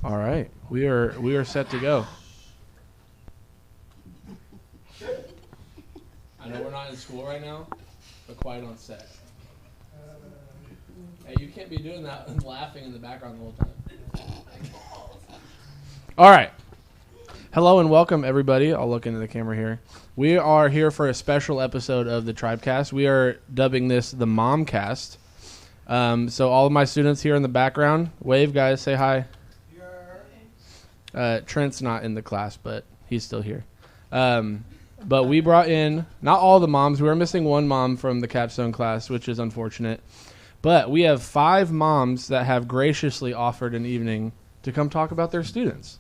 All right, we are set to go. I know we're not in school right now, but quiet on set. Hey, you can't be doing that and laughing in the background the whole time. All right. Hello and welcome, everybody. I'll look into the camera here. We are here for a special episode of the Tribecast. We are dubbing this the Momcast. So all of my students here in the background, wave, guys, say hi. Trent's not in the class, but he's still here. But we brought in, not all the moms. We were missing one mom from the capstone class, which is unfortunate. But we have 5 moms that have graciously offered an evening to come talk about their students.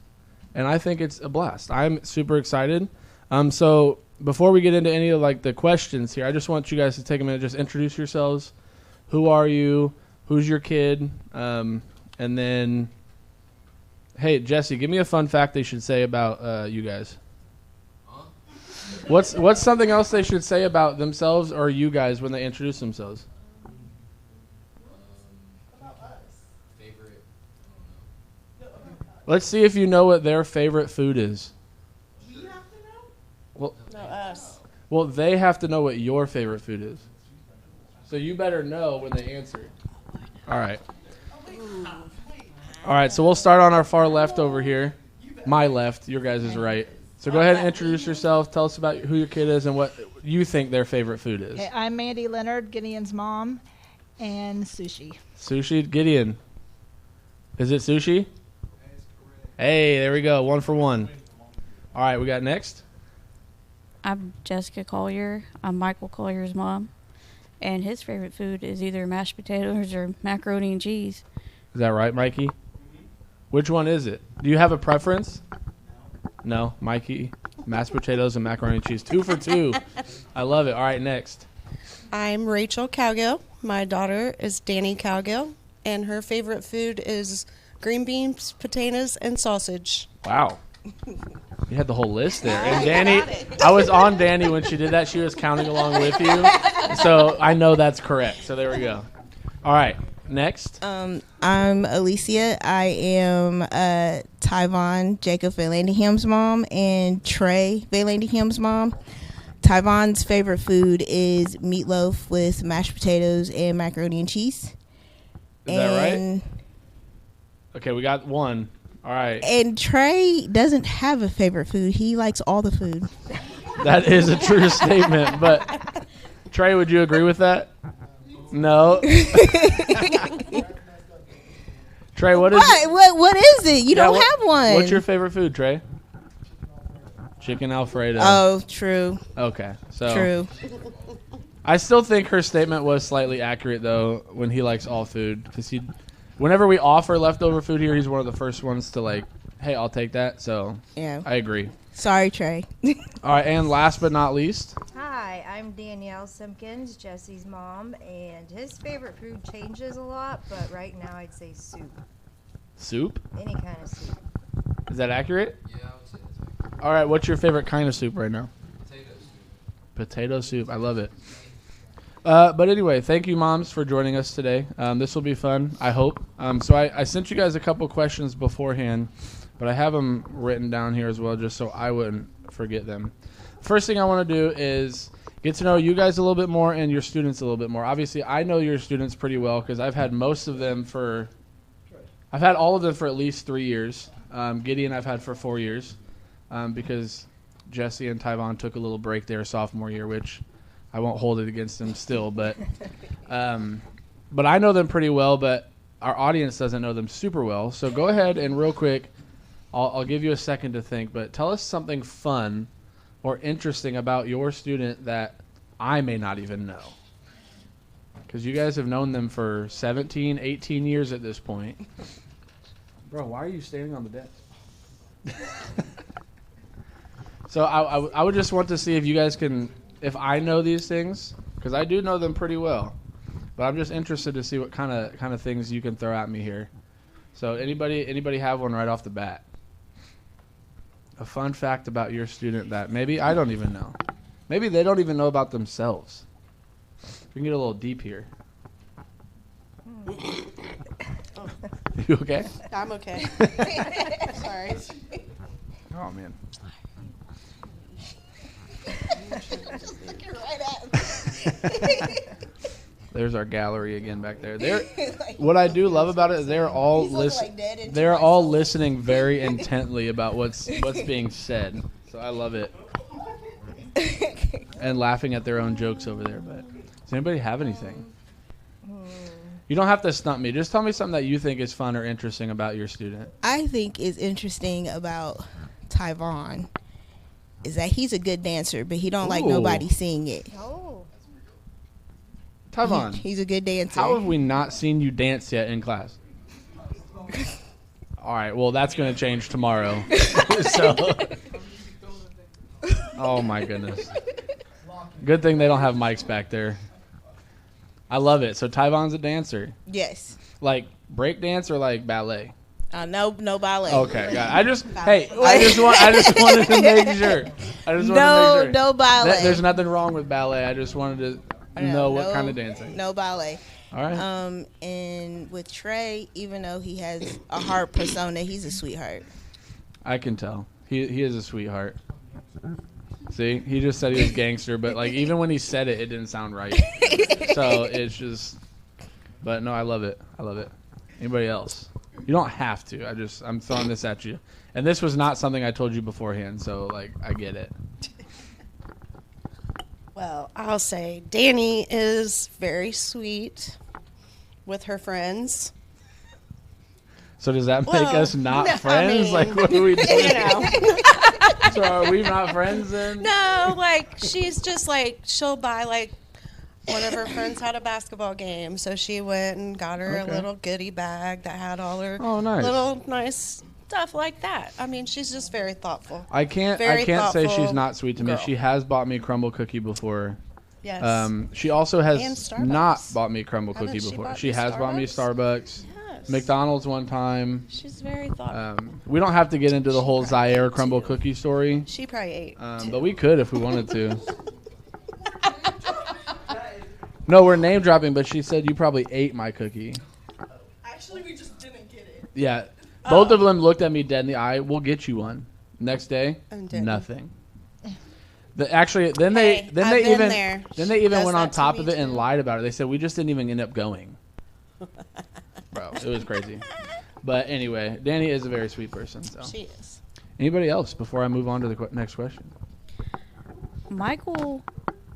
And I think it's a blast. I'm super excited. So before we get into any of the questions here, I just want you guys to take a minute, just introduce yourselves. Who are you? Who's your kid? And then, hey, Jesse, give me a fun fact they should say about you guys. What's something else they should say about themselves or you guys when they introduce themselves? Let's see if you know what their favorite food is. We have to know? Well, No, us. Well, they have to know what your favorite food is. So you better know when they answer. All right. All right, so we'll start on our far left over here. My left, your guys is right. So go ahead and introduce yourself. Tell us about who your kid is and what you think their favorite food is. Okay, I'm Mandy Leonard, Gideon's mom, and sushi. Sushi, Gideon. Is it sushi? Hey, there we go. 1 for 1. All right, we got next. I'm Jessica Collier. I'm Michael Collier's mom. And his favorite food is either mashed potatoes or macaroni and cheese. Is that right, Mikey? Which one is it? Do you have a preference? No, Mikey. Mashed potatoes and macaroni and cheese. 2 for 2. I love it. All right, next. I'm Rachel Cowgill. My daughter is Danny Cowgill, and her favorite food is green beans, potatoes, and sausage. Wow. You had the whole list there. And Danny, I was on Danny when she did that. She was counting along with you. So I know that's correct. So there we go. All right. Next. I'm Alicia. I am Tyvon Jacob Valandingham's mom and Trey Valandingham's mom. Tyvon's favorite food is meatloaf with mashed potatoes and macaroni and cheese. Is that right? Okay, we got 1. All right. And Trey doesn't have a favorite food. He likes all the food. That is a true statement. But Trey, would you agree with that? No. Trey, what is What is it? You don't have one. What's your favorite food, Trey? Chicken Alfredo. Oh, true. Okay. So True. I still think her statement was slightly accurate though when he likes all food because whenever we offer leftover food here, he's one of the first ones to hey, I'll take that. So Yeah. I agree. Sorry, Trey. All right, and last but not least. Hi, I'm Danielle Simpkins, Jesse's mom, and his favorite food changes a lot, but right now I'd say soup. Soup? Any kind of soup. Is that accurate? Yeah, I would say that's accurate. All right, what's your favorite kind of soup right now? Potato soup. Potato soup. I love it. But anyway, thank you, moms, for joining us today. This will be fun, I hope. So I sent you guys a couple questions beforehand, but I have them written down here as well just so I wouldn't forget them. First thing I want to do is get to know you guys a little bit more and your students a little bit more. Obviously, I know your students pretty well because I've had all of them for at least 3 years. Gideon I've had for 4 years because Jesse and Tyvon took a little break there sophomore year, which I won't hold it against them still, but I know them pretty well, but our audience doesn't know them super well. So go ahead and real quick, I'll give you a second to think, but tell us something fun or interesting about your student that I may not even know. Because you guys have known them for 17, 18 years at this point. Bro, why are you standing on the desk? So I would just want to see if you guys can, if I know these things, because I do know them pretty well. But I'm just interested to see what kind of things you can throw at me here. So anybody have one right off the bat? A fun fact about your student that maybe I don't even know. Maybe they don't even know about themselves. We can get a little deep here. You okay? I'm okay. Sorry. Oh man. Looking right at me. There's our gallery again back there. What I do love about it is they're all He's looking like dead into they're my all soul. listening very intently about what's being said. So I love it. And laughing at their own jokes over there. But does anybody have anything? You don't have to stump me. Just tell me something that you think is fun or interesting about your student. I think is interesting about Tyvon is that he's a good dancer, but he don't like Ooh. nobody seeing it. Oh, Tyvon, He's a good dancer. how have we not seen you dance yet in class? All right, well, that's going to change tomorrow. So, oh, my goodness. Good thing they don't have mics back there. I love it. So Tyvon's a dancer. Yes. Like break dance or like ballet? No ballet. Okay, got it. I just wanted to make sure. No ballet. There's nothing wrong with ballet. I just wanted to know what kind of dancing. No ballet. All right. And with Trey, even though he has a hard persona, he's a sweetheart. I can tell. He is a sweetheart. See, he just said he was gangster, but like even when he said it, it didn't sound right. So it's just. But no, I love it. I love it. Anybody else? You don't have to. I'm throwing this at you. And this was not something I told you beforehand, so like I get it. Well, I'll say Danny is very sweet with her friends. So does that make Well, us not no, I friends? mean, Like what are we doing? You know. So are we not friends then? No, like she's just like she'll buy like one of her friends had a basketball game, so she went and got her Okay. a little goodie bag that had all her Oh, nice. little nice stuff like that. I mean, she's just very thoughtful. I can't Very say thoughtful she's not sweet to me. girl. She has bought me crumble cookie before. Yes. She also has And Starbucks. not bought me crumble Haven't cookie she before. bought She you has bought me Starbucks, yes. McDonald's one time. She's very thoughtful. We don't have to get into the whole probably Zaire ate crumble too. cookie story, She probably ate. but we could if we wanted to. No, we're name dropping, but she said you probably ate my cookie. Actually, we just didn't get it. Yeah, both of them looked at me dead in the eye. We'll get you one. Next day, And didn't. nothing. Then Hey, they I've been even there. then they even Does went on that to top me of it and too. lied about it. They said we just didn't even end up going. Bro, it was crazy. But anyway, Danny is a very sweet person. So, She is. anybody else before I move on to the next question? Michael,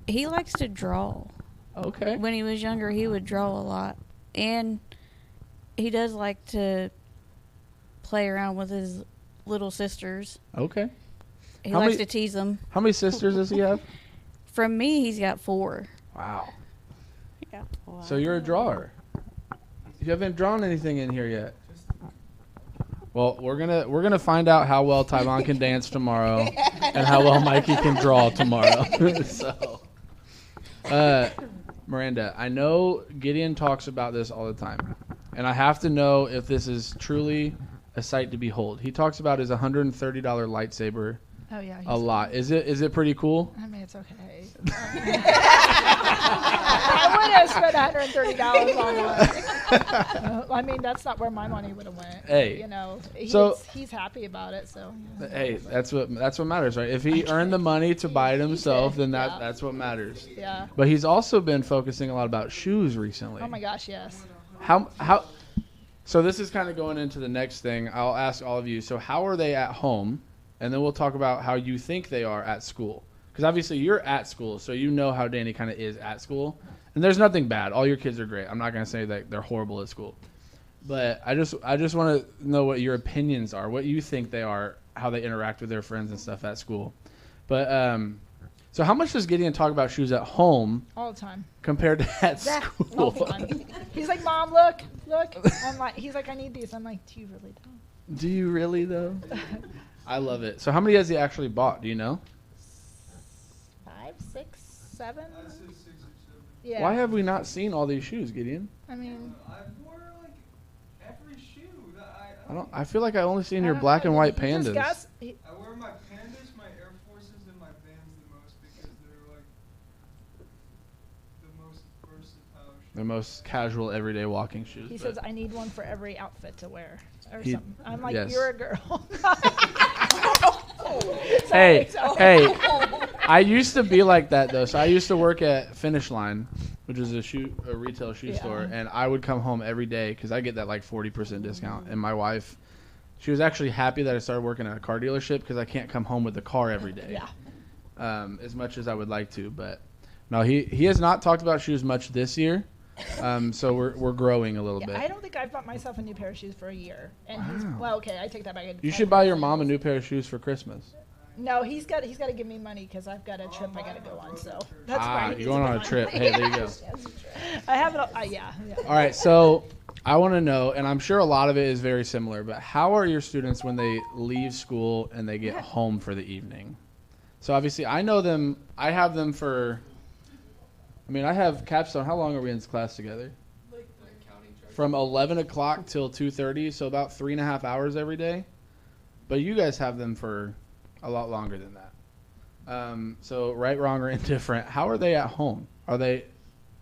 he likes to draw. Okay. When he was younger, he would draw a lot. And he does like to play around with his little sisters. Okay. He How likes many- to tease them. How many sisters does he have? From me, he's got 4. Wow. Yeah. So you're a drawer. You haven't drawn anything in here yet. Well, we're gonna find out how well Tyvon can dance tomorrow, and how well Mikey can draw tomorrow. So, Miranda, I know Gideon talks about this all the time, and I have to know if this is truly a sight to behold. He talks about his $130 lightsaber Oh yeah. a lot. Is it pretty cool? I mean, it's okay. I would have spent $130 on one. I mean, that's not where my money would have went. Hey, You know, he's happy about it. So. Hey, that's what matters, right? If he earned the money to buy it himself, then Yeah. that's what matters. Yeah. But he's also been focusing a lot about shoes recently. Oh my gosh, yes. How so this is kind of going into the next thing. I'll ask all of you. So how are they at home? And then we'll talk about how you think they are at school. Because obviously you're at school, so you know how Danny kind of is at school. And there's nothing bad. All your kids are great. I'm not going to say that they're horrible at school. But I just want to know what your opinions are, what you think they are, how they interact with their friends and stuff at school. But so how much does Gideon talk about shoes at home All the time. compared to at Yeah, school? all the time. He's like, Mom, look. I'm like, he's like, I need these. I'm like, do you really don't? Do you really though? I love it. So how many has he actually bought? Do you know? 5, 6, 7. Yeah. Why have we not seen all these shoes, Gideon? I mean, I wore like every shoe. I feel like I only seen I your don't black know, and white he just pandas. got I wear my Pandas, my Air Forces, and my Vans the most because they're like the most versatile The most casual, everyday walking shoes. He but- says, I need one for every outfit to wear or He- something. I'm like, yes. you're a girl. Hey, Sorry. hey. I used to be like that though. So I used to work at Finish Line, which is a retail shoe Yeah. store, and I would come home every day because I get that like 40% discount. And my wife, she was actually happy that I started working at a car dealership because I can't come home with the car every day. Yeah. As much as I would like to, but no, he has not talked about shoes much this year. So we're growing a little Yeah, bit. I don't think I've bought myself a new pair of shoes for a year. And he's, Wow. well, okay, I take that back. You should buy your mom a new pair of shoes for Christmas. No, he's got to give me money because I've got a trip I got to go on. So that's why he You're needs going the on a money. trip. Hey, there you go. Yes, I have it. Yeah. All right, so I want to know, and I'm sure a lot of it is very similar, but how are your students when they leave school and they get home for the evening? So obviously, I know them. I have them for. I mean, I have Capstone. How long are we in this class together? From 11 o'clock till 2:30, so about 3.5 hours every day. But you guys have them for a lot longer than that. So right, wrong, or indifferent, how are they at home? Are they?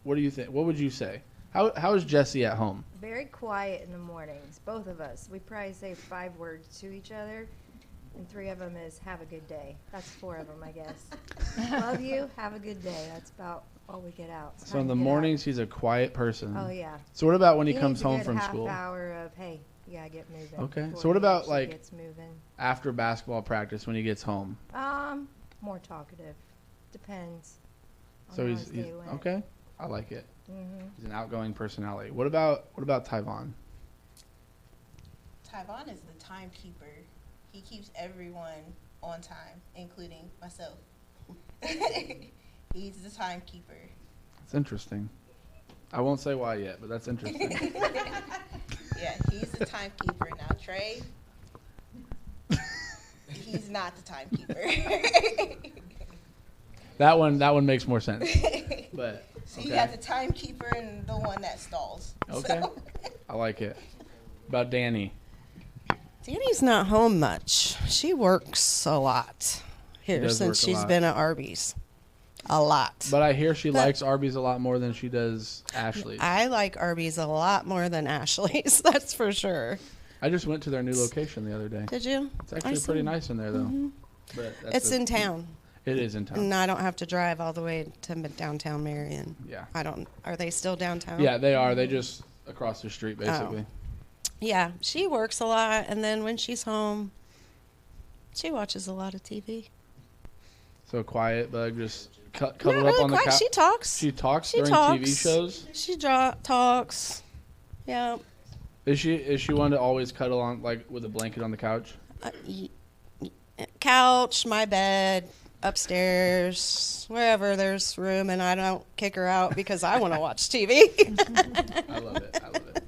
What do you think? What would you say? How is Jesse at home? Very quiet in the mornings, both of us. We probably say 5 words to each other, and 3 of them is "have a good day." That's 4 of them, I guess. Love you. Have a good day. That's about all we get out. It's So in time the to get out. mornings, he's a quiet person. Oh yeah. So what about when he He comes needs a home good from half school? hour of hey, you gotta get moving. Okay. before So what he about, actually like- gets moving? After basketball practice when he gets home? More talkative. Depends. on So how he's his day went. okay. I like it. Mhm. He's an outgoing personality. What about Tyvon? Tyvon is the timekeeper. He keeps everyone on time, including myself. He's the timekeeper. It's interesting. I won't say why yet, but that's interesting. Yeah, he's the timekeeper. Now, Trey, he's not the timekeeper. that one makes more sense. But So you okay. got the timekeeper and the one that stalls. Okay. So- I like it. About Danny. Danny's not home much. She works a lot here does since work a she's lot. been at Arby's. A lot. But I hear she But- likes Arby's a lot more than she does Ashley's. I like Arby's a lot more than Ashley's. That's for sure. I just went to their new location the other day. Did you? It's actually pretty nice in there, though. But that's It's in town, It is in town. and I don't have to drive all the way to downtown Marion. Yeah. I don't. Are they still downtown? Yeah, they are. They just across the street, basically. Yeah, she works a lot, and then when she's home, she watches a lot of TV. So quiet, but just Not cuddled really up on the quiet. couch. She talks. She talks She during talks. TV shows. She talks. Yeah. Is she one to always cuddle on like with a blanket on the couch? Couch, my bed, upstairs, wherever there's room, and I don't kick her out because I want to watch TV. I love it. I love it.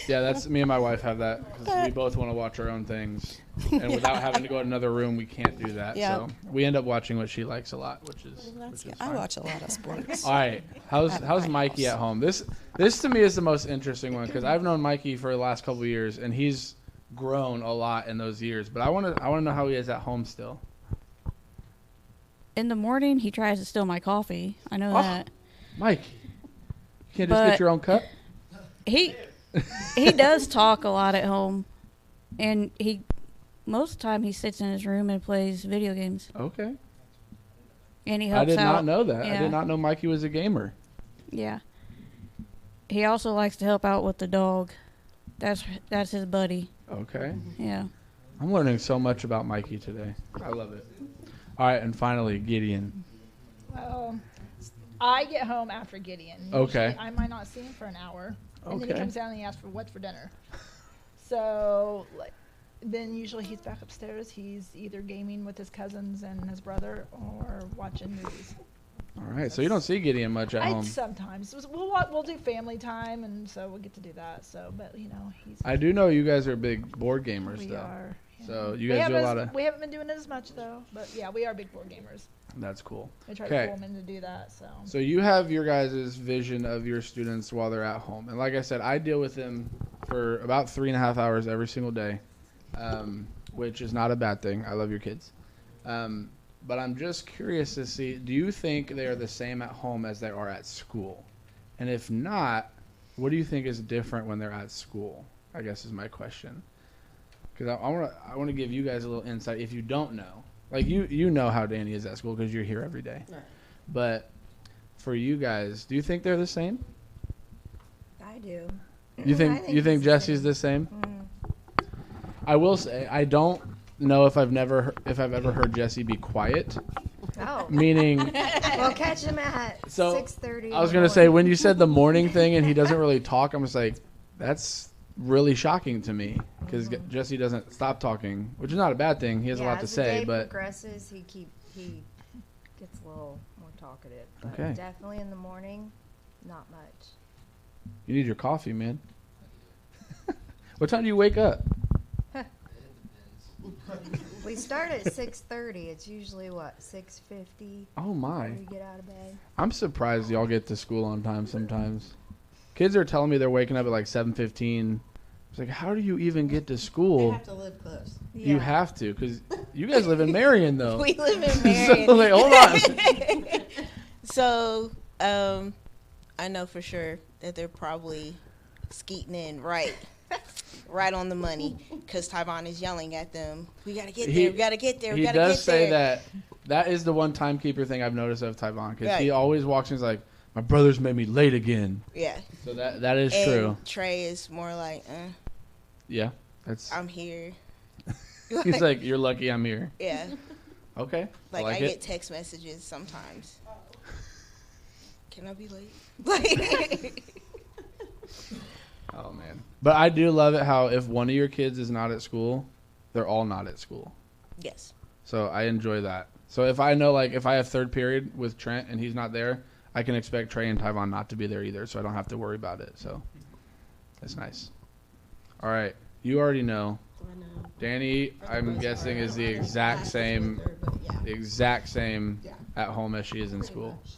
Yeah, that's me and my wife have that because we both want to watch our own things, and without having to go to another room, we can't do that. Yeah. So we end up watching what she likes a lot, which is I fine. watch a lot of sports. All right, how's my Mikey house. at home? This to me is the most interesting one because I've known Mikey for the last couple of years, and he's grown a lot in those years. But I want to know how he is at home still. In the morning, he tries to steal my coffee. I know Oh. that. Mike, you can't just get But- your own cup. He does talk a lot at home, and most of the time he sits in his room and plays video games, Okay, and he I helps did out. not know that. I Yeah. did not know Mikey was a gamer. Yeah. He also likes to help out with the dog. That's his buddy. Okay. Yeah. I'm learning so much about Mikey today. I love it. All right, and finally, Gideon. I get home after Gideon. Okay. Usually I might not see him for an hour. And then he Okay. comes down and he asks for what's for dinner. So then usually he's back upstairs. He's either gaming with his cousins and his brother or watching movies. All right, so you don't see Gideon much at home. Sometimes we'll do family time, and so we'll get to do that. So, but he's I do know you guys are big board gamers, we though. are. Yeah. So you We guys do a haven't- lot of. We haven't been doing it as much though, but yeah, we are big board gamers. That's cool. We try Okay. to pull them in to do that. So. So you have your guys' vision of your students while they're at home, and like I said, I deal with them for about 3.5 hours every single day, which is not a bad thing. I love your kids, but I'm just curious to see: do you think they are the same at home as they are at school? And if not, what do you think is different when they're at school? I guess is my question. Because I want to give you guys a little insight. If you don't know, like you know how Danny is at school because you're here every day. Right. But for you guys, do you think they're the same? I do. You think it's Jesse's the same? Mm. I will say I don't know if I've ever heard Jesse be quiet. Oh. Meaning, Well, catch him at So, 6:30. I was gonna say when you said the morning thing and he doesn't really talk, I'm just like, that's really shocking to me because Jesse doesn't stop talking, which is not a bad thing. He has a lot to as say, the day but progresses, he gets a little more talkative. But Okay. definitely in the morning, not much. you need your coffee, man. What time do you wake up? We start at 6:30. It's usually what 6:50. Oh my! when we get out of bed. I'm surprised y'all get to school on time sometimes. Kids are telling me they're waking up at like 7:15. It's like, how do you even get to They school? have to live close. You have to, because you guys live in Marion, though. We live in Marion. So, like, hold on. So, I know for sure that they're probably skeeting in right on the money because Tyvon is yelling at them. We gotta get there. We gotta get there. We He gotta does get say there. that is the one timekeeper thing I've noticed of Tyvon, because he Right. always walks in and is like, my brother's made me late again. Yeah. So that is And true. Trey is more like, Yeah, that's. I'm here. He's like, you're lucky I'm here. Yeah. Okay, Like, I I it. get text messages sometimes. Can I be late? Like, Oh man, but I do love it how if one of your kids is not at school, they're all not at school. yes. So I enjoy that. So if I know, like, if I have third period with Trent and he's not there, I can expect Trey and Tyvon not to be there either, so I don't have to worry about it. So that's nice. All right, you already know. I know. Danny, I'm guessing, is the exact same Yeah. at home as she is in Pretty school. much.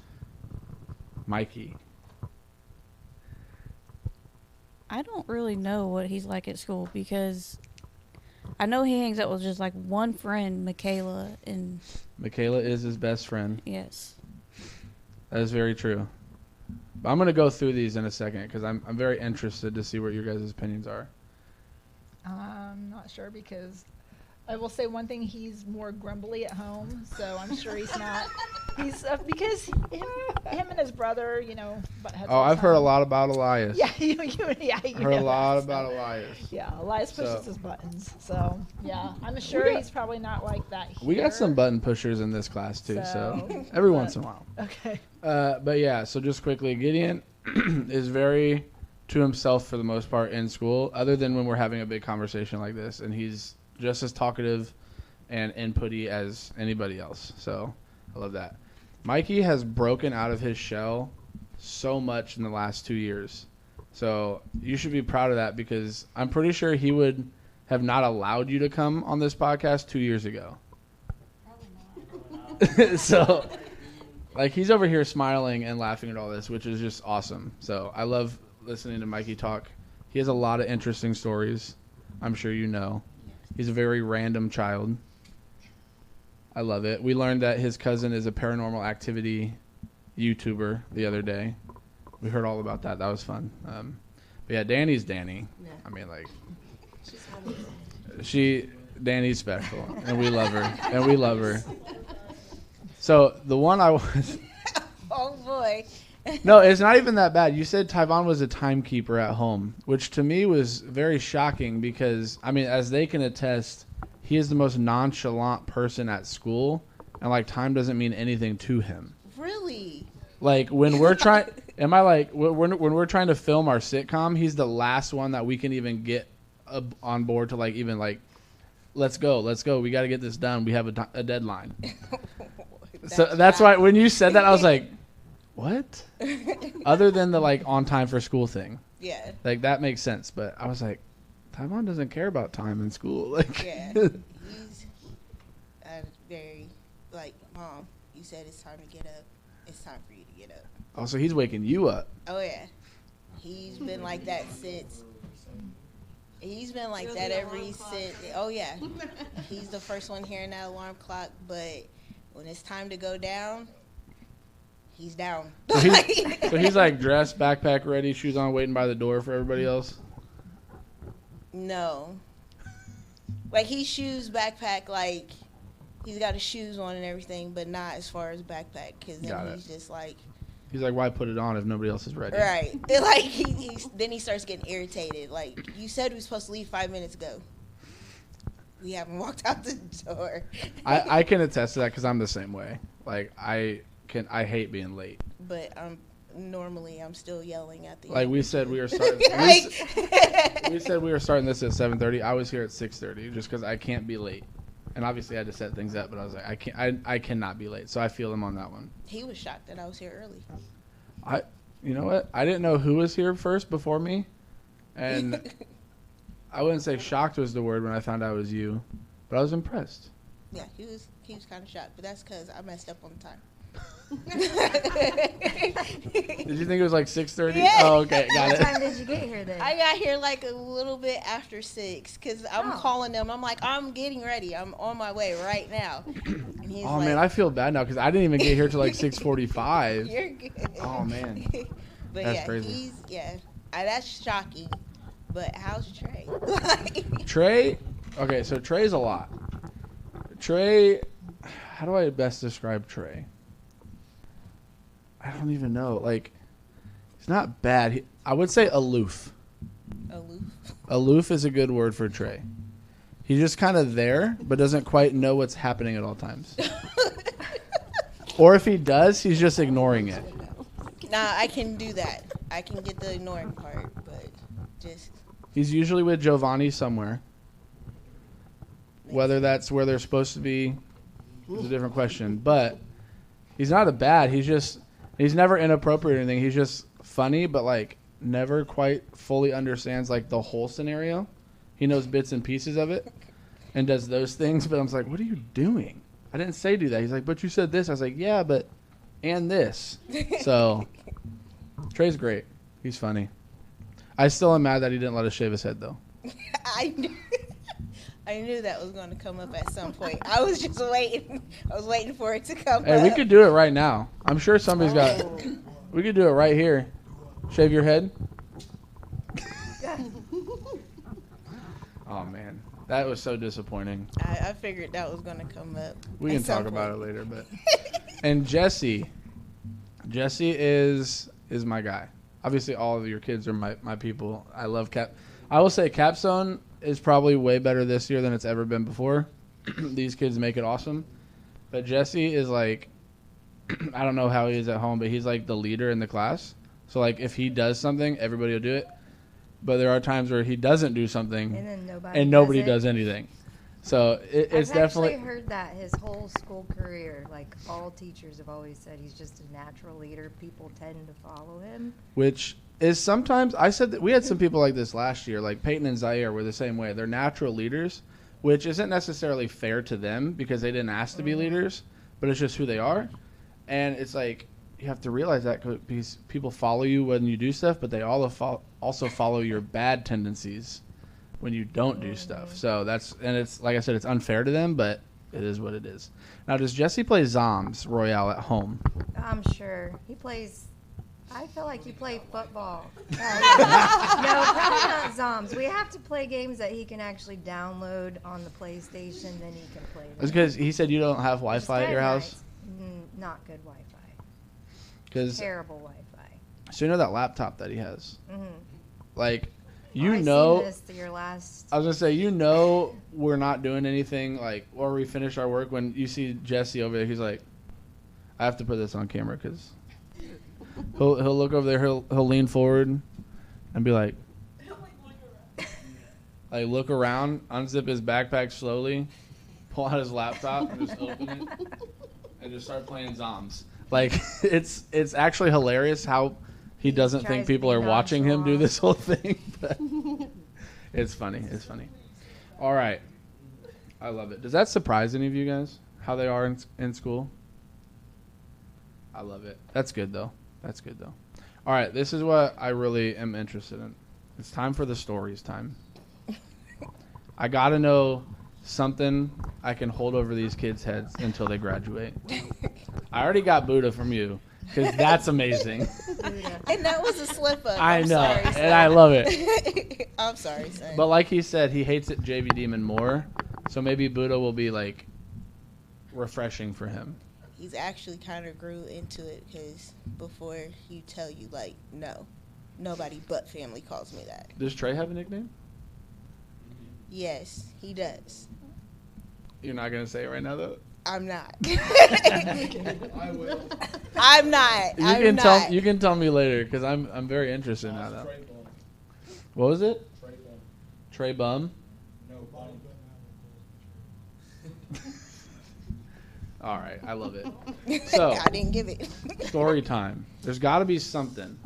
Mikey. I don't really know what he's like at school because I know he hangs out with just like one friend, Michaela, and Michaela is his best friend. yes. That is very true. But I'm going to go through these in a second because I'm very interested to see what your guys' opinions are. I'm not sure because I will say one thing: he's more grumbly at home, so I'm sure he's not. He's because him and his brother, butt heads Oh, all the I've heard a time. lot about Elias. Yeah, you Heard a know lot that, about so. Elias. Yeah, Elias pushes So- his buttons, so yeah, I'm sure got- he's probably not like that here. We got some button pushers in this class too, so So, every but- once in a while. Okay. But yeah, so just quickly, Gideon is very to himself for the most part in school, other than when we're having a big conversation like this, and he's just as talkative and inputty as anybody else. So I love that. Mikey has broken out of his shell so much in the last 2 years. So you should be proud of that because I'm pretty sure he would have not allowed you to come on this podcast 2 years ago. So, like, he's over here smiling and laughing at all this, which is just awesome. So I love listening to Mikey talk. He has a lot of interesting stories. I'm sure you know. He's a very random child. I love it. We learned that his cousin is a paranormal activity YouTuber the other day. We heard all about that. That was fun. But yeah, Danny's Danny. Yeah. I mean, like, She's having Danny's special, and we love her, and we love her. So the one I was, Oh boy. no, it's not even that bad. You said Tyvon was a timekeeper at home, which to me was very shocking because, I mean, as they can attest, he is the most nonchalant person at school, and like time doesn't mean anything to him. Really? Like when we're trying, when we're trying to film our sitcom, he's the last one that we can even get on board to like even like, let's go, we got to get this done. We have a deadline. So that's why when you said that, I was like, what? Other than the like on time for school thing, Yeah. like that makes sense. But I was like, Tyvon doesn't care about time in school. Like, Yeah. He's very like, Mom, you said it's time to get up. It's time for you to get up. oh, so he's waking you up. Oh yeah. He's been like that since. He's been like that ever since. Oh yeah. He's the first one hearing that alarm clock, but when it's time to go down, he's down. So he's like dressed, backpack ready, shoes on, waiting by the door for everybody else. No. Like, he shoes, backpack, like, he's got his shoes on and everything, but not as far as backpack, because Got then it. he's just like, He's like, why put it on if nobody else is ready? right. Like, then he starts getting irritated. Like, you said we were supposed to leave 5 minutes ago. We haven't walked out the door. I can attest to that because I'm the same way. Like, I hate being late. But normally I'm still yelling at the Like we said, we were starting. We said we were starting this at 7:30. I was here at 6:30 just because I can't be late. And obviously I had to set things up, but I was like, I cannot be late. So I feel him on that one. He was shocked that I was here early. You know what? I didn't know who was here first before me, and I wouldn't say shocked was the word when I found out it was you, but I was impressed. Yeah, he was kind of shocked, but that's because I messed up on the time. Did you think it was like 6:30? Yeah. Oh, okay, got What it. time did you get here then? I got here like a little bit after 6 because I'm Oh. calling them. I'm like, I'm getting ready. I'm on my way right now. And he's Oh like, man, I feel bad now because I didn't even get here till like 6:45. you're good. Oh man, But That's yeah, crazy. that's shocking. But how's Trey? Trey. Okay, so Trey's a lot. Trey, how do I best describe Trey? I don't even know. Like, he's not bad. I would say aloof. Aloof. Aloof is a good word for Trey. He's just kind of there, but doesn't quite know what's happening at all times. Or if he does, he's just ignoring it. Nah, I can do that. I can get the ignoring part, but just He's usually with Giovanni somewhere. Whether that's where they're supposed to be is a different question. But he's not a bad. He's never inappropriate or anything. He's just funny, but like never quite fully understands like the whole scenario. He knows bits and pieces of it and does those things. But I'm just like, what are you doing? I didn't say do that. He's like, but you said this. I was like, yeah, but and this. So Trey's great. He's funny. I still am mad that he didn't let us shave his head though. I knew that was going to come up at some point. I was just waiting. I was waiting for it to come up. Hey, we could do it right now. I'm sure somebody's got. Oh. We could do it right here. Shave your head. Oh man, that was so disappointing. I figured that was going to come up. We at can some talk about it point. later, but. And Jesse is my guy. Obviously, all of your kids are my people. I love I will say Capstone is probably way better this year than it's ever been before. These kids make it awesome. But Jesse is like, I don't know how he is at home, but he's like the leader in the class. So like if he does something, everybody will do it. But there are times where he doesn't do something And then nobody it. does anything. So it's I've definitely actually heard that his whole school career, like all teachers have always said, he's just a natural leader. People tend to follow him. which is sometimes I said that we had some people like this last year, like Peyton and Zaire were the same way. They're natural leaders, which isn't necessarily fair to them because they didn't ask to be leaders, but it's just who they are. And it's like you have to realize that because people follow you when you do stuff, but they also follow your bad tendencies when you don't do stuff. So it's like I said, it's unfair to them, but it is what it is. Now, does Jesse play Zoms Royale at home? I'm sure he plays. I feel like you play football. No, probably not Zoms. We have to play games that he can actually download on the PlayStation, then he can play them. It's because he said you don't have Which is Wi-Fi at your kinda house. nice. Not good Wi-Fi. Because Terrible Wi-Fi. so you know that laptop that he has, Mm-hmm. like I you seen know. this to your last. I was gonna say, you know, we're not doing anything like, or we finish our work when you see Jesse over there. He's like, I have to put this on camera because he'll look over there. He'll lean forward and be like look around, unzip his backpack slowly, pull out his laptop and just open it and just start playing Zoms. Like it's actually hilarious how he doesn't tries think to people be are watching him do nonchalant. this whole thing. But it's funny. It's funny. All right. I love it. Does that surprise any of you guys? How they are in school? I love it. That's good, though. That's good, though. All right. This is what I really am interested in. It's time for the stories time. I got to know something I can hold over these kids' heads until they graduate. I already got Buddha from you. because that's amazing. Buddha. And that was a slip up. I I'm know, sorry, and I love it. son. I'm sorry, son. But like he said, he hates it JV Demon more, so maybe Buddha will be like refreshing for him. He's actually kind of grew into it because before he tell you like, no, nobody but family calls me that. Does Trey have a nickname? Yes, he does. You're not gonna say it right now, though. I'm not. I will. I'm not. You I'm can not. tell. You can tell me later because I'm very interested now. Though. What was it? Trey Bum. No, Bonnie. All right, I love it. So I didn't give it. story time. There's got to be something.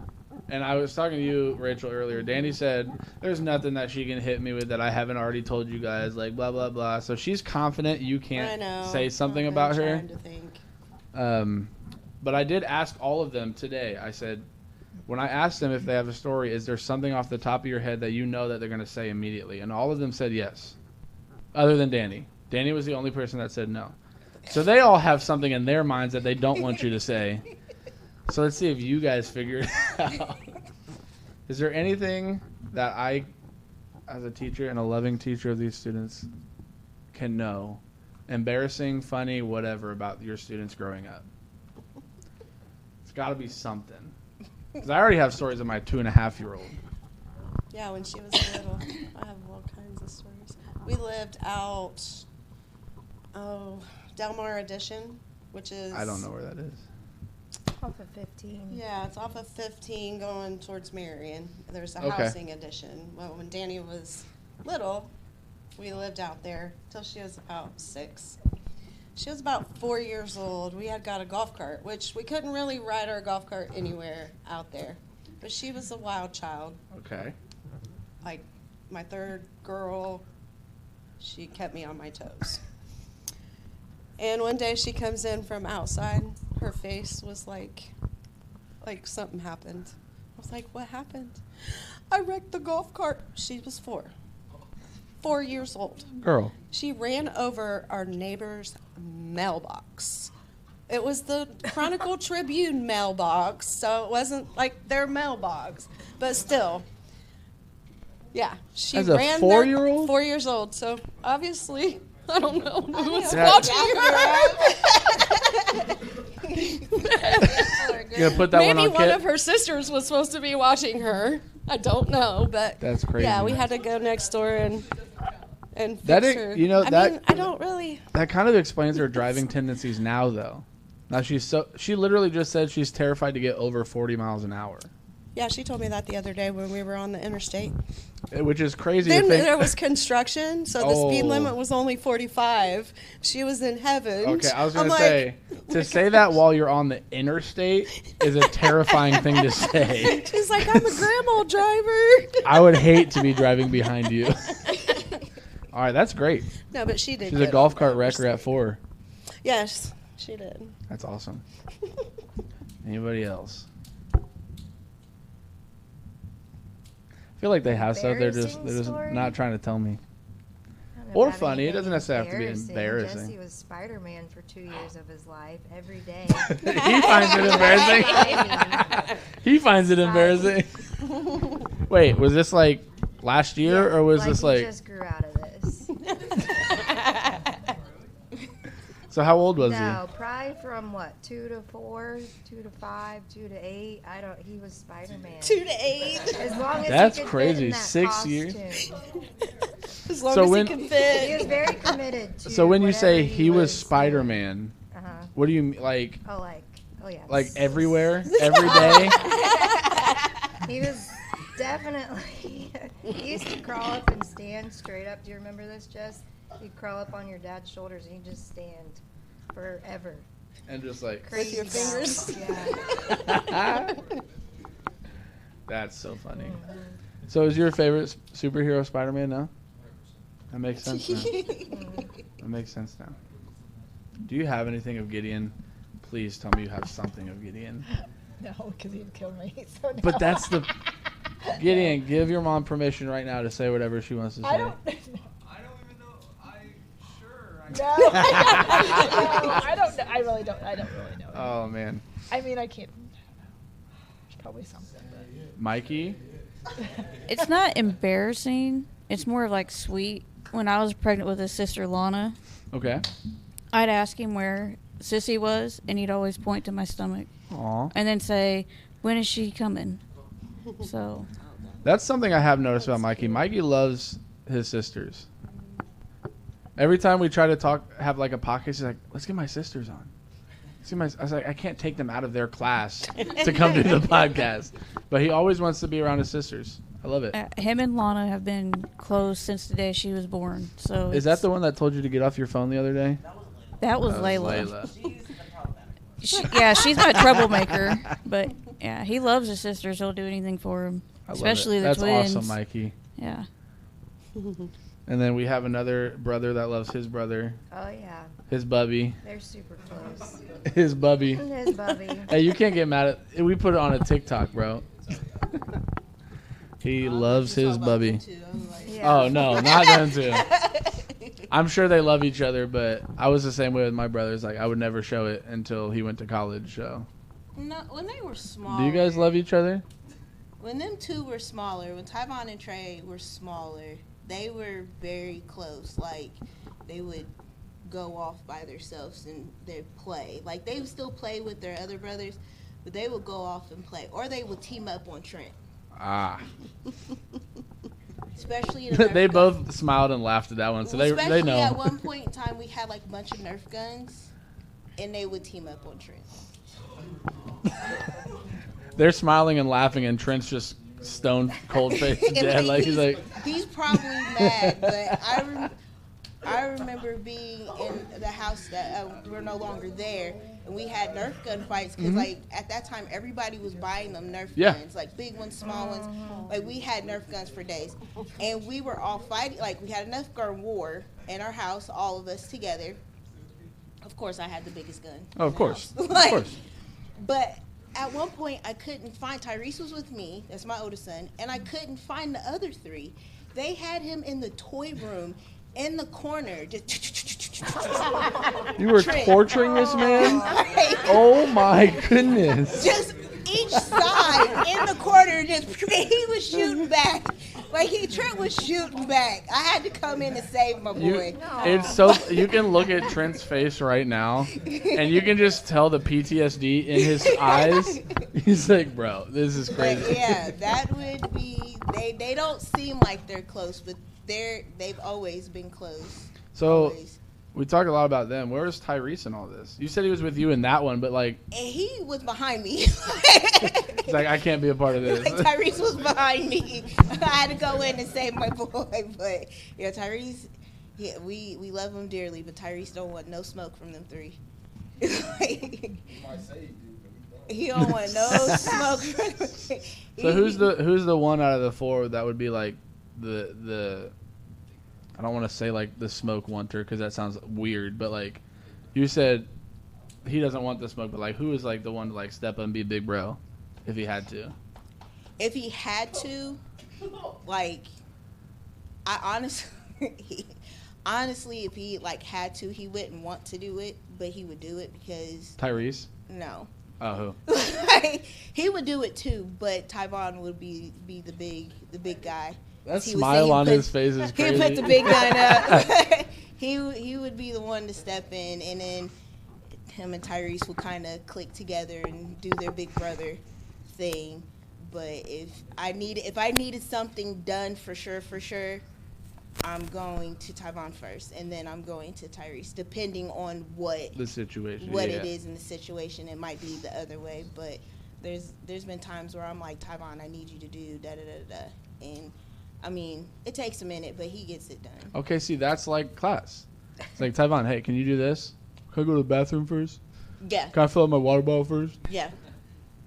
And I was talking to you, Rachel, earlier. Danny said there's nothing that she can hit me with that I haven't already told you guys. Like blah blah blah. So she's confident you I can't know. say something I'm about her. trying to think. But I did ask all of them today. I said, when I asked them if they have a story, is there something off the top of your head that you know that they're going to say immediately? And all of them said yes, other than Danny. Danny was the only person that said no. So they all have something in their minds that they don't want you to say. So let's see if you guys figure it out. Is there anything that I, as a teacher and a loving teacher of these students, can know, embarrassing, funny, whatever, about your students growing up? It's got to be something. Because I already have stories of my 2.5-year-old. Yeah, when she was little, I have all kinds of stories. We lived out, Del Mar Addition, which is... I don't know where that is. Off of 15. Yeah, it's off of 15 going towards Marion. There's a Okay. housing addition. Well, when Danny was little, we lived out there till she was about 6. She was about 4 years old. We had got a golf cart, which we couldn't really ride our golf cart anywhere out there. But she was a wild child. Okay. Like my third girl, she kept me on my toes. And one day she comes in from outside. Her face was like something happened. I was like, what happened? I wrecked the golf cart. She was 4. 4 years old. Girl. She ran over our neighbor's mailbox. It was the Chronicle Tribune mailbox, so it wasn't like their mailbox, but still. Yeah, she As a ran 4-year-old? 4 years old, so obviously, I don't know who was Yeah. watching her. You gonna put that Maybe one on one Kit? of her sisters was supposed to be watching her. I don't know, but That's crazy. yeah, we had to go next door and fix That her. you know, I that- mean, I don't really. That kind of explains her driving tendencies now, though. Now she literally just said she's terrified to get over 40 miles an hour, Yeah, she told me that the other day when we were on the interstate. which is crazy Then to think. there was construction, so the speed Oh. limit was only 45. She was in heaven. Okay, I was I'm gonna like, say to say that while you're on the interstate is a terrifying thing to say. She's like, I'm a grandma driver. I would hate to be driving behind you. All right, that's great. No, but she did. She's a good golf on cart the wrecker at interstate. 4. Yes, she did. That's awesome. Anybody else? I feel like they have stuff. They're just Embarrassing story? not trying to tell me. I don't Or have funny. It anything doesn't necessarily have to be embarrassing. Jesse was Spider-Man for 2 years of his life, every day. He finds it embarrassing. He finds it embarrassing. Wait, was this like last year, or was this he like? just grew out of this. So how old was No, probably from what, 2 to 4, 2 to 5, 2 to 8. He was Spider-Man. 2 to 8. As long as That's he could crazy. Fit in that 6 years? costume. As long So as when- he can He fit. was very committed to. he? So when you say whatever he was was Spider-Man, Uh huh. what do you mean? Like Oh yeah. everywhere, every day? He was definitely. He used to crawl up and stand straight up. Do you remember this, Jess? You'd crawl up on your dad's shoulders and you just stand forever. And just like With your Crazy fingers? guy. Yeah. that's so funny. So is your favorite superhero Spider-Man now? That makes sense now. That makes sense now. Do you have anything of Gideon? Please tell me you have something of Gideon. No, because he'd kill me. So no. But that's the Gideon. Give your mom permission right now to say whatever she wants to say. I don't. I don't even know. No, no, I don't. know. I really don't. I don't really know. Oh man. I mean, I can't. I don't know. There's probably something. But. Mikey? It's not embarrassing. It's more of like sweet. When I was pregnant with his sister Lana, Okay. I'd ask him where Sissy was, and he'd always point to my stomach, Aw. and then say, "When is she coming?" So That's something I have noticed about Mikey. Mikey loves his sisters. Every time we try to have like a podcast, he's like, "Let's get my sisters on." I was like, I can't take them out of their class to come do the podcast, but he always wants to be around his sisters. I love it. him and Lana have been close since the day she was born. So Is that the one that told you to get off your phone the other day? that was That Layla. Layla. She's my troublemaker, but yeah, he loves his sisters. He'll do anything for them, I love especially it. the That's twins. awesome, Mikey. Yeah. And then we have another brother that loves his brother, Oh yeah, his bubby, they're super close. his bubby. His bubby. Hey, you can't get mad at. We put it on a TikTok, bro. He loves his bubby. Yeah. Oh no, not them too. I'm sure they love each other, but I was the same way with my brothers. Like I would never show it until he went to college. So, No, when they were small. do you guys love each other? When them two were smaller, when Tyvon and Trey were smaller, they were very close. Like, they would go off by themselves and they'd play. Like, they would still play with their other brothers, but they would go off and play. Or they would team up on Trent. Ah, Especially in the they Nerf both gun. smiled and laughed at that one, so they Especially know. at one point in time, we had like a bunch of Nerf guns, and they would team up on Trent. They're smiling and laughing, and Trent's just stone cold faced dead. Like he's probably mad, but I remember being in the house that we're no longer there, and we had Nerf gun fights because like at that time everybody was buying them Nerf guns, like big ones, small ones. Like we had Nerf guns for days, and we were all fighting. Like we had a Nerf gun war in our house, all of us together. Of course, I had the biggest gun. Oh, of course, Like, of course. But at one point, I couldn't find Tyrese was with me. That's my oldest son, and I couldn't find the other three. They had him in the toy room, in the corner, just. You were Trent. torturing this man? Oh my goodness. Just each side in the corner, just he was shooting back. Like Trent was shooting back. I had to come in and save my boy. It's so you can look at Trent's face right now, and you can just tell the PTSD in his eyes. He's like, bro, this is But crazy. yeah, that would be. They don't seem like they're close, but they've always been close. So Always. we talk a lot about them. Where was Tyrese in all this? You said he was with you in that one, but like, And he was behind me. he's like, I can't be a part of this. Like Tyrese was behind me. I had to go in and save my boy. But yeah, Tyrese, yeah, we love him dearly, but Tyrese don't want no smoke from them three. Like, he don't want no smoke from them three. So who's the one out of the four that would be like the I don't want to say like the smoke wanter because that sounds weird, but like you said he doesn't want the smoke, but like who is like the one to like step up and be big bro if he had to? If he had to, like, I honestly, if he like had to, he wouldn't want to do it, but he would do it because Tyrese? no. Oh, who? He would do it too, but Tyvon would be the big guy. That He would say smile he on put- his face is He crazy. put the big gun up. he would be the one to step in, and then him and Tyrese would kind of click together and do their big brother thing. But if I needed something done for sure, I'm going to Tyvon first, and then I'm going to Tyrese, depending on what The situation. what yeah. it is in the situation. It might be the other way, but there's been times where I'm like, Tyvon, I need you to do da da da da, and I mean, it takes a minute, but he gets it done. Okay, see, that's like class. It's like, Tyvon, hey, can you do this? Can I go to the bathroom first? Yeah, Can I fill up my water bottle first? yeah.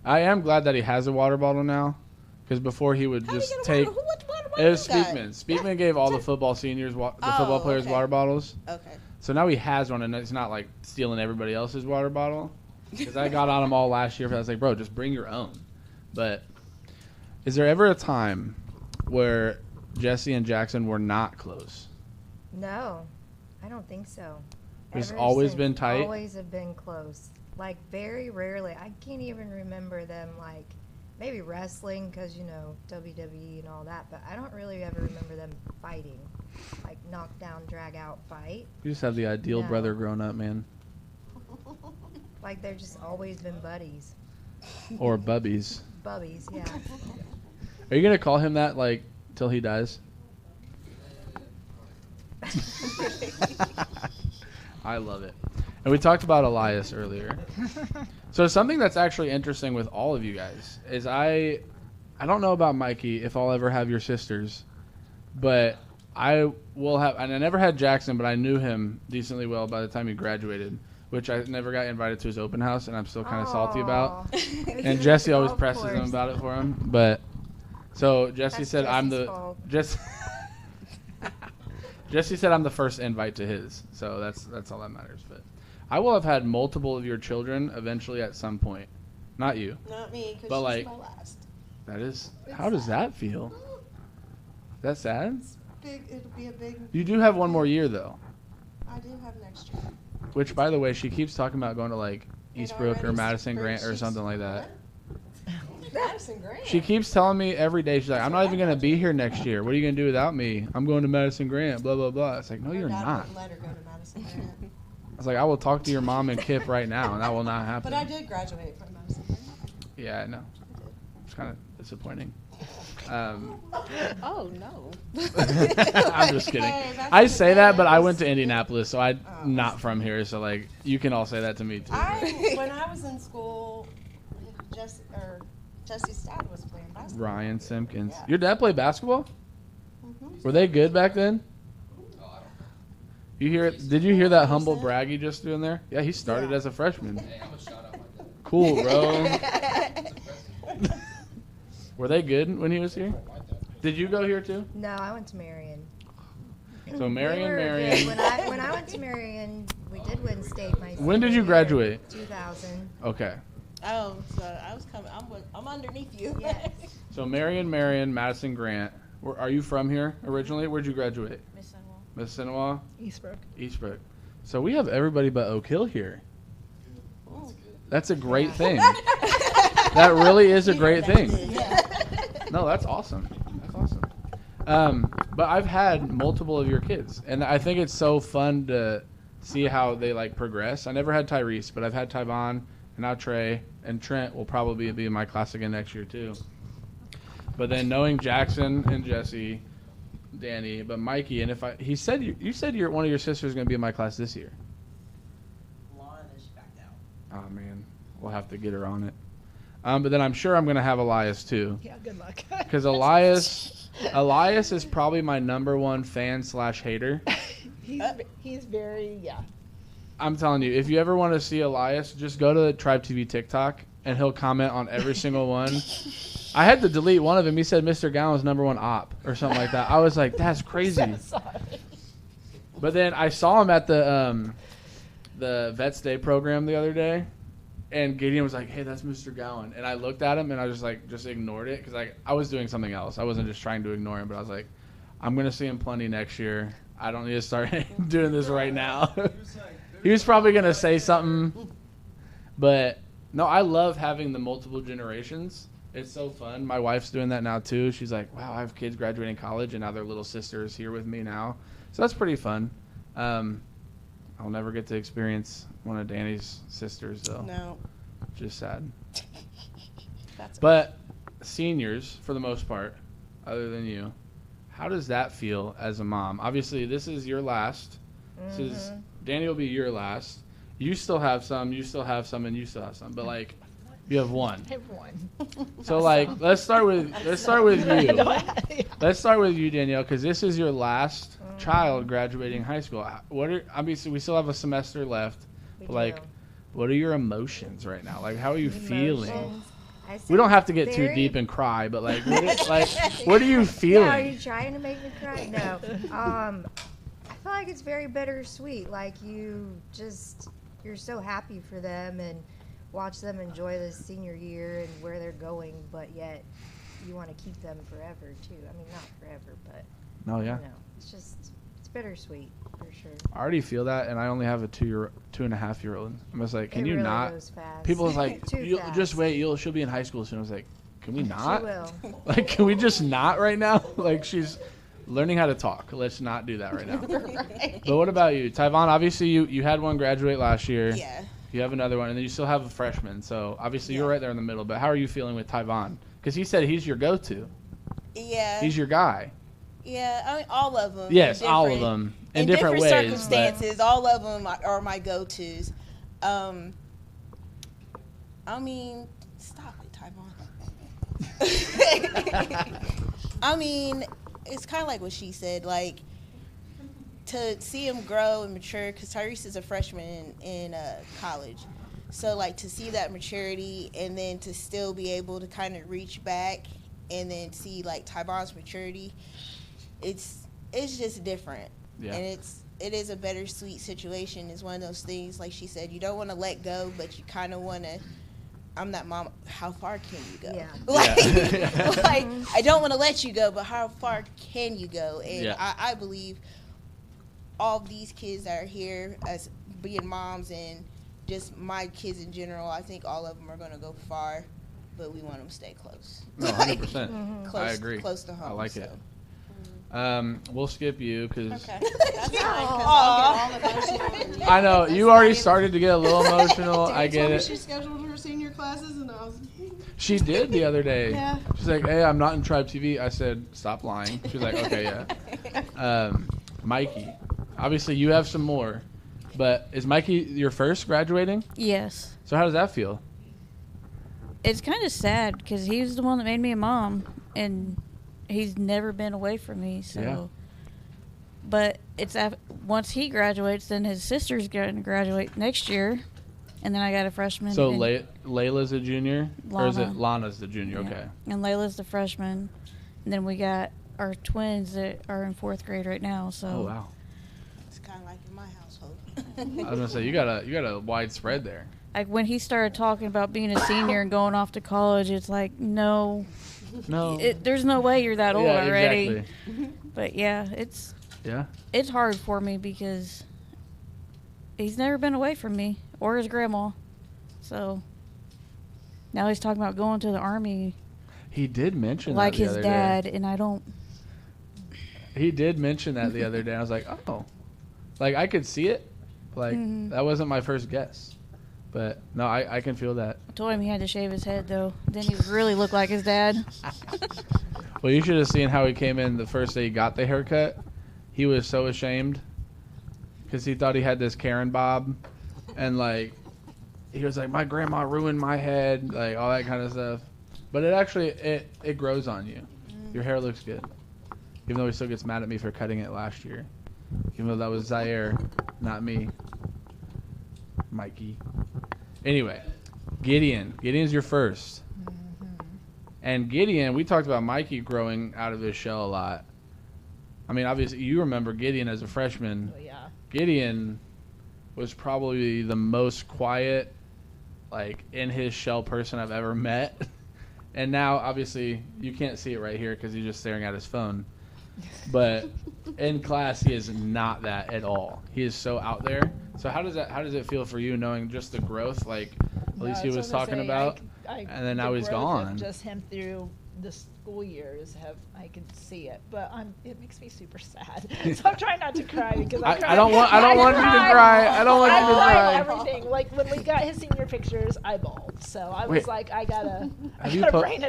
I am glad that he has a water bottle now, because before he would How do you just get a take. water? What water It bottle was you got? Speakman. Speakman gave all the football seniors, the football players, okay. water bottles. Okay. So now he has one, and it's not like stealing everybody else's water bottle. Because I got on him all last year. I was like, bro, just bring your own. But is there ever a time where Jesse and Jackson were not close? No, I don't think so. It's Ever always since, been tight? Always have been close. Like, very rarely. I can't even remember them, like, maybe wrestling because, you know, WWE and all that, but I don't really ever remember them fighting. Like, knockdown, drag out fight. You just have the ideal No. brother grown up, man. Like, they've just always been buddies. Or bubbies. Bubbies, yeah. Are you gonna call him that like till he dies? I love it. And we talked about Elias earlier. So something that's actually interesting with all of you guys is I don't know about Mikey if I'll ever have your sisters, but I will have. And I never had Jackson, but I knew him decently well by the time he graduated, which I never got invited to his open house, and I'm still kind of salty about. Aw. And Jesse always Of presses him course. about it for him. But so Jesse That's said I'm Jesse's the fault. Jesse said I'm the first invite to his. So that's all that matters. But I will have had multiple of your children eventually at some point. Not you. Not me, because But, she's like- my last. That is. How does that feel? Is that sad? Big. It'll be a big. You do have one more year though. I do have next year. Which, by the way, she keeps talking about going to like It Eastbrook or already Madison Grant or she's- something like that. What? Madison Grant. She keeps telling me every day, she's like, I'm not even going to be here next year. What are you going to do without me? I'm going to Madison Grant, blah, blah, blah. It's like, no, My you're dad not. wouldn't let her go to Madison Grant. I was like, I will talk to your mom and Kip right now, and that will not happen. But I did graduate from Madison Grant. Yeah, I know. I did. It's kind of disappointing. Oh no. I'm just kidding. Hey, that's I say that, but I bananas. went to Indianapolis, so I'm Oh. not from here. So, like, you can all say that to me, too. When I was in school, Jesse's dad was playing basketball. Ryan Simpkins. Yeah. Your dad played basketball? Mhm. Were they good back then? Oh, I don't know. You hear? Did you hear that humble brag he just doing there? Yeah, he started Yeah. as a freshman. Hey, I'm gonna shout out my dad. Cool, bro. That's impressive. Were they good when he was here? My dad. Did you go here too? No, I went to Marion. So We Marion, were good. Marion. When I went to Marion, we did win state my When did senior you year, graduate? 2000. Okay. Oh, so I was coming. I'm underneath you. Yes. So Marion, Madison Grant. Are you from here originally? Where'd you graduate? Miss Sunwell. Mississinawa, Eastbrook. Eastbrook. So we have everybody but Oak Hill here. Ooh. That's a great thing. That really is a great thing. No, that's awesome. That's awesome. But I've had multiple of your kids, and I think it's so fun to see how they like progress. I never had Tyrese, but I've had Tyvon, and now Trey, and Trent will probably be in my class again next year too. But then knowing Jackson and Jesse, Danny, but Mikey, and he said you said one of your sisters is going to be in my class this year. Lauren is backed out. Oh man, we'll have to get her on it. But then I'm sure I'm going to have Elias too. Yeah, good luck. Because Elias is probably my number one fan / hater. he's very, yeah. I'm telling you, if you ever want to see Elias, just go to the Tribe TV TikTok, and he'll comment on every single one. I had to delete one of them. He said Mr. Gowan's number one op or something like that. I was like, that's crazy. So sorry. But then I saw him at the Vets Day program the other day, and Gideon was like, hey, that's Mr. Gowan. And I looked at him, and I just ignored it because I was doing something else. I wasn't just trying to ignore him, but I was like, I'm going to see him plenty next year. I don't need to start doing this right now. He was probably going to say something. But, no, I love having the multiple generations. It's so fun. My wife's doing that now, too. She's like, wow, I have kids graduating college, and now their little sister is here with me now. So that's pretty fun. I'll never get to experience one of Danny's sisters, though. No. Just sad. That's But seniors, for the most part, other than you, how does that feel as a mom? Obviously, this is your last. This is Danny will be your last. You still have some, and you still have some. But like, you have one. I have one. So like, let's start with you. Yeah. Let's start with you, Danielle, because this is your last child graduating high school. Obviously we still have a semester left. We But like, do. what are your emotions right now? Like, how are you feeling? Emotions. I We don't say have to get too very- deep and cry, but like, what are you feeling? Yeah, are you trying to make me cry? No. I feel like it's very bittersweet. Like you're so happy for them and watch them enjoy this senior year and where they're going, but yet you want to keep them forever too. I mean, not forever, but Oh yeah. you know, it's bittersweet for sure. I already feel that, and I only have a 2.5-year-old. I'm just like, can It you really not? goes fast. People are like, Too you'll fast. just wait. She'll be in high school soon. I was like, can we not? She will. Like, can we just not right now? Like, she's learning how to talk. Let's not do that right now. But what about you, Tyvon? Obviously, you had one graduate last year. Yeah. You have another one, and then you still have a freshman. So obviously, you're Yeah. right there in the middle. But how are you feeling with Tyvon? Because he said he's your go-to. Yeah. He's your guy. Yeah, I mean, all of them. Yes, in all of different- them In different ways. but- circumstances, all of them are my go-tos. I mean, stop it, Tyvon. I mean, it's kind of like what she said, like, to see him grow and mature, because Tyrese is a freshman in college. So, like, to see that maturity and then to still be able to kind of reach back and then see, like, Tyvon's maturity, it's just different. Yeah. And it is a bittersweet situation. It's one of those things, like she said, you don't want to let go, but you kind of want to. I'm that mom. How far can you go? Yeah. Like, Yeah. like I don't want to let you go, but how far can you go? And Yeah. I believe all of these kids that are here as being moms and just my kids in general, I think all of them are going to go far, but we want them to stay close. No, 100%. Close, I agree. Close to home. I like so. it. We'll skip you because Okay. That's fine, 'cause I'll get all emotional. and I know you already started to get a little emotional. Danny I get told me it. She scheduled her senior classes, and I was. She did the other day. Yeah. She's like, "Hey, I'm not in Tribe TV." I said, "Stop lying." She's like, "Okay, yeah." Mikey, obviously you have some more, but is Mikey your first graduating? Yes. So how does that feel? It's kind of sad because he was the one that made me a mom, and he's never been away from me. So, Yeah. but it's once he graduates, then his sister's going to graduate next year, and then I got a freshman. So and, Layla's a junior, or is it Lana. Lana's the junior? yeah. Okay. And Layla's the freshman, and then we got our twins that are in 4th grade right now. So, Oh wow. It's kind of like in my household. I was gonna say you got a wide spread there. like when he started talking about being a senior and going off to college, it's like no, No. there's no way you're that old yeah, already. exactly. But yeah, Yeah. it's hard for me because he's never been away from me or his grandma. So now he's talking about going to the army He did mention like that the his other dad, Day. and I don't. He did mention that the other day. I was like, oh, like I could see it. Like Mhm. that wasn't my first guess, but no, I can feel that. I told him he had to shave his head though. Then he would really look like his dad. Well, you should have seen how he came in the first day he got the haircut. He was so ashamed because he thought he had this Karen bob, and like he was like, my grandma ruined my head, like all that kind of stuff. But it actually it grows on you. Your hair looks good, even though he still gets mad at me for cutting it last year, even though that was Zaire, not me. Mikey. Anyway, Gideon's your first. And Gideon, we talked about Mikey growing out of his shell a lot. I mean, obviously, you remember Gideon as a freshman. Oh, yeah. Gideon was probably the most quiet, like, in his shell person I've ever met. And now, obviously, you can't see it right here because he's just staring at his phone. But in class, he is not that at all. He is so out there. So how does it feel for you knowing just the growth, like Alicia was talking about? And then now the he's growth of gone. Just him through the school years I can see it, but it makes me super sad. So I'm trying not to cry because I don't want you to cry. I don't want you to cried cry. everything. Like when we got his senior pictures, I bawled. So I was Wait. like, I gotta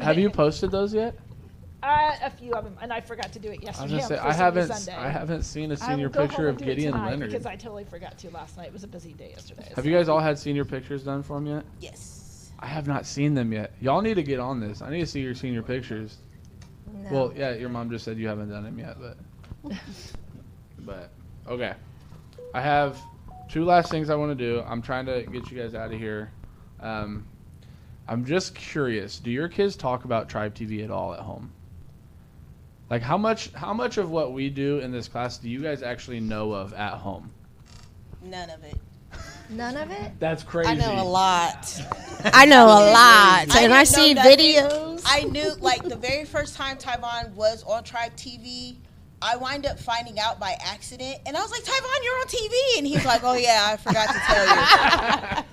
Have you posted those yet? A few of them, and I forgot to do it I was yesterday. gonna say on Sunday. I haven't seen a I will senior go home picture and of do it Gideon tonight Leonard. because I totally forgot to last night. It was a busy day yesterday. Have you guys all had senior pictures done for him yet? Yes. I have not seen them yet. Y'all need to get on this. I need to see your senior pictures. No. Well, yeah, your mom just said you haven't done them yet, but okay. I have two last things I want to do. I'm trying to get you guys out of here. I'm just curious. Do your kids talk about Tribe TV at all at home? Like how much of what we do in this class do you guys actually know of at home? None of it. None of it? That's crazy. I know a lot. I know a lot, and I didn't see know nothing. videos. I knew, like, the very first time Tyvon was on Tribe TV, I wind up finding out by accident, and I was like, Tyvon, you're on TV, and he's like, oh yeah, I forgot to tell you.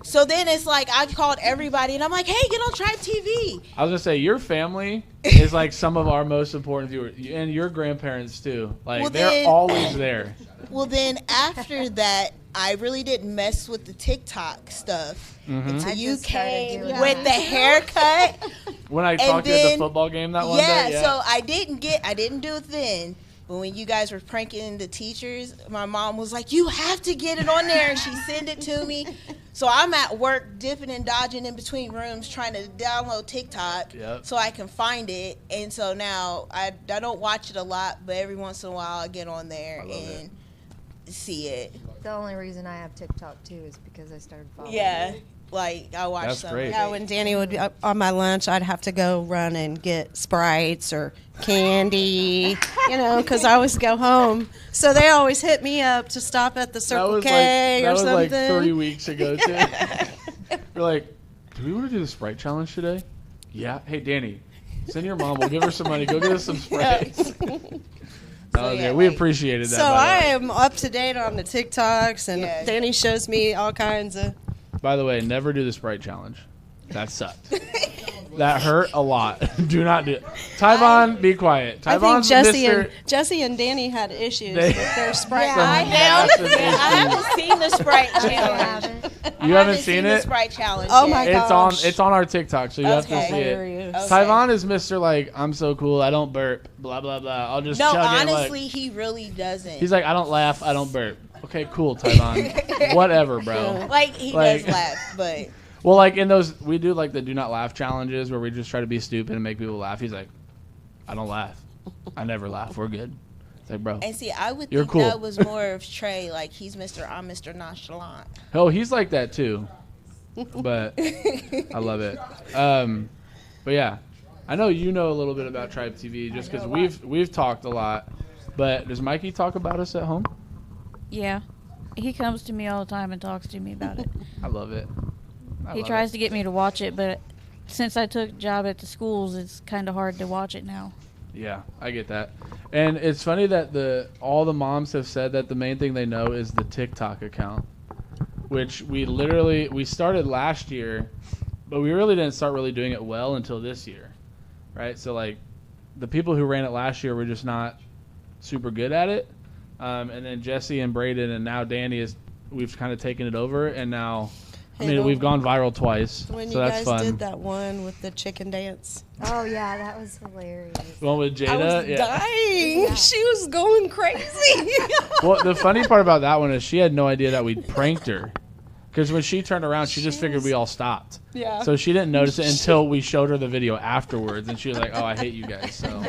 So then it's like I called everybody, and I'm like, hey, get on Tribe TV. I was gonna say your family is like some of our most important viewers, and your grandparents too. Like Well, they're then- always there. Well, then after that, I really didn't mess with the TikTok stuff until I you just started came doing with that. the haircut. When I talked to you at the then- football game that one Yeah, day. so I didn't do it then. But when you guys were pranking the teachers, my mom was like, you have to get it on there, and she sent it to me. So I'm at work dipping and dodging in between rooms trying to download TikTok Yep. so I can find it. And so now I don't watch it a lot, but every once in a while I get on there I love and see it. The only reason I have TikTok too is because I started following. Yeah, like I watch That's some great. of Yeah, it. when Danny would be on my lunch, I'd have to go run and get Sprites or candy, because I always go home. So they always hit me up to stop at the that Circle was K like or that was something. like 3 weeks ago too. We're like, do we want to do the Sprite challenge today? Yeah. Hey Danny, send your mom. We'll give her some money. Go get us some Sprites. yeah, we like- appreciated that. So by the I way. am up to date on the TikToks, and Yeah. Danny shows me all kinds of. By the way, never do the Sprite challenge. That sucked. That hurt a lot. Do not do it. Tyvon, be quiet. I think Tyvon's Jesse and Danny had issues They- with their Sprite. Yeah, Some I massive have. I issues. haven't seen the Sprite I challenge. haven't. You haven't seen the it? Sprite challenge. Oh yet. my It's gosh. on our TikTok, so you have to Okay. see it. Hilarious. Okay. Tyvon is Mr. Like, I'm so cool, I don't burp, blah blah blah. I'll just No, chug it. honestly, Like, he really doesn't. he's like, I don't laugh, I don't burp. Okay, cool, Tyvon. Whatever, bro. like he like- does laugh, but Well, like in those, we do like the do not laugh challenges where we just try to be stupid and make people laugh. He's like, I don't laugh. I never laugh. We're good. It's like, bro. and see, I would You're think cool. that was more of Trey. Like I'm Mr. Nonchalant. Oh, he's like that too. But I love it. But yeah, I know you know a little bit about Tribe TV just because we've talked a lot. But does Mikey talk about us at home? Yeah. He comes to me all the time and talks to me about it. I love it. He tries to get me to watch it, but since I took a job at the schools, it's kind of hard to watch it now. Yeah, I get that. And it's funny that all the moms have said that the main thing they know is the TikTok account, which we started last year, but we really didn't start really doing it well until this year, right? So like the people who ran it last year were just not super good at it. And then Jesse and Braden and now Danny we've kind of taken it over, and now we've gone viral twice, When so you that's guys fun. did that one with the chicken dance, Oh yeah, that was hilarious. The one with Jada, I was yeah. dying. Yeah. She was going crazy. Well, the funny part about that one is she had no idea that we'd pranked her. Because when she turned around, she just figured we all stopped. Yeah. So she didn't notice it until we showed her the video afterwards. And she was like, oh, I hate you guys. So,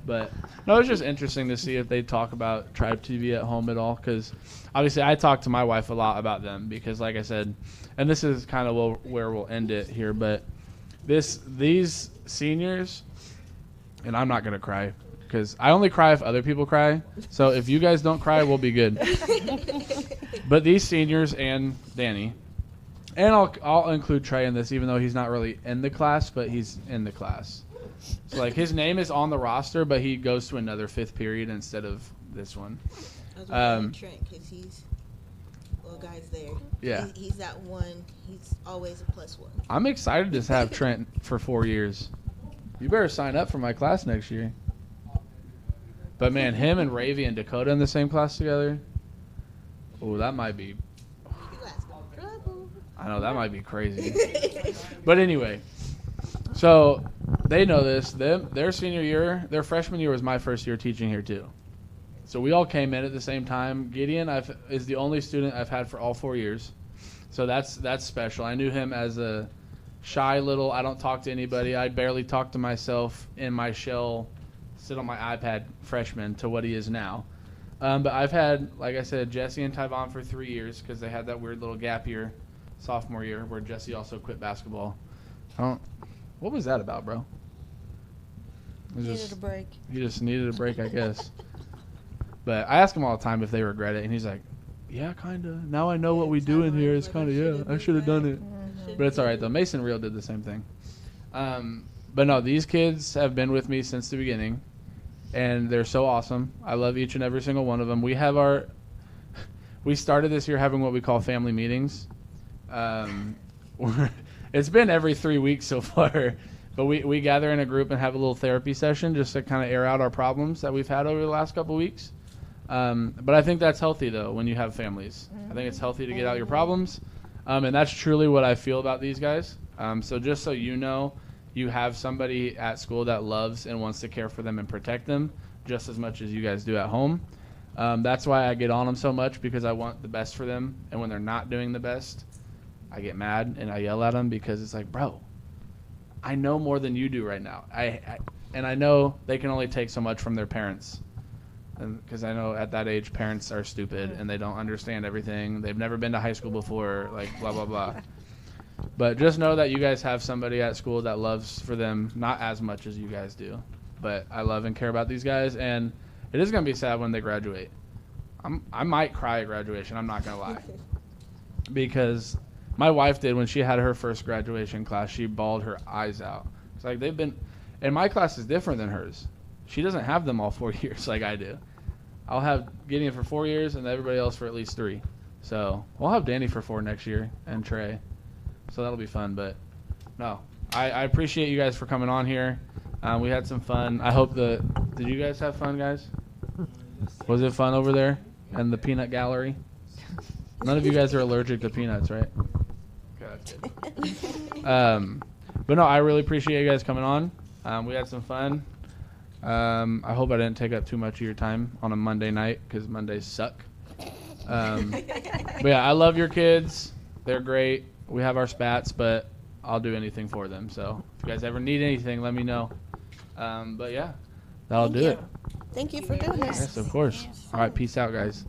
but no, it was just interesting to see if they talk about Tribe TV at home at all. Because obviously I talk to my wife a lot about them. Because like I said, and this is kind of where we'll end it here. But these seniors, and I'm not going to cry. Because I only cry if other people cry. So if you guys don't cry, we'll be good. But these seniors and Danny, and I'll include Trey in this, even though he's not really in the class, but he's in the class. So like his name is on the roster, but he goes to another fifth period instead of this one. Trent, because he's guy's there. Yeah. He's that one. He's always a +1. I'm excited to have Trent for 4 years. You better sign up for my class next year. But man, him and Ravy and Dakota in the same class together. Oh, that might be. I know that might be crazy. But anyway, so they know this. Their senior year, their freshman year was my first year teaching here too. So we all came in at the same time. Gideon is the only student I've had for all 4 years. So that's special. I knew him as a shy little, I don't talk to anybody. I barely talk to myself in my shell, sit on my iPad freshman to what he is now. But I've had, like I said, Jesse and Tyvon for 3 years because they had that weird little gap year, sophomore year, where Jesse also quit basketball. What was that about, bro? It was Needed a break. He just needed a break, I guess. But I ask him all the time if they regret it, and he's like, yeah, kind of. Now I know what we do in here. It's kind of, yeah, I should have done it. But it's all right, though. Mason Real did the same thing. But no, these kids have been with me since the beginning. and they're so awesome. I love each and every single one of them. We started this year having what we call family meetings. It's been every 3 weeks so far, but we gather in a group and have a little therapy session just to kind of air out our problems that we've had over the last couple weeks. But I think that's healthy, though, when you have families. I think it's healthy to get out your problems, and that's truly what I feel about these guys. So just so you know, you have somebody at school that loves and wants to care for them and protect them just as much as you guys do at home. That's why I get on them so much, because I want the best for them. And when they're not doing the best, I get mad and I yell at them, because it's like, bro, I know more than you do right now. And I know they can only take so much from their parents. Because I know at that age, parents are stupid and they don't understand everything. They've never been to high school before, like blah, blah, blah. But just know that you guys have somebody at school that loves for them, not as much as you guys do. But I love and care about these guys, and it is going to be sad when they graduate. I might cry at graduation, I'm not going to lie. Because my wife did when she had her first graduation class. She bawled her eyes out. It's like and my class is different than hers. She doesn't have them all 4 years like I do. I'll have Gideon for 4 years and everybody else for at least 3. So we'll have Danny for 4 next year, and Trey. So that'll be fun. But no, I appreciate you guys for coming on here. We had some fun. I hope did you guys have fun, guys? Was it fun over there in the peanut gallery? None of you guys are allergic to peanuts, right? Okay, that's good. But no, I really appreciate you guys coming on. We had some fun. I hope I didn't take up too much of your time on a Monday night, because Mondays suck. But yeah, I love your kids. They're great. We have our spats, but I'll do anything for them. So if you guys ever need anything, let me know. But yeah, that'll do it. Thank you for doing this. Yes, of course. All right, peace out, guys.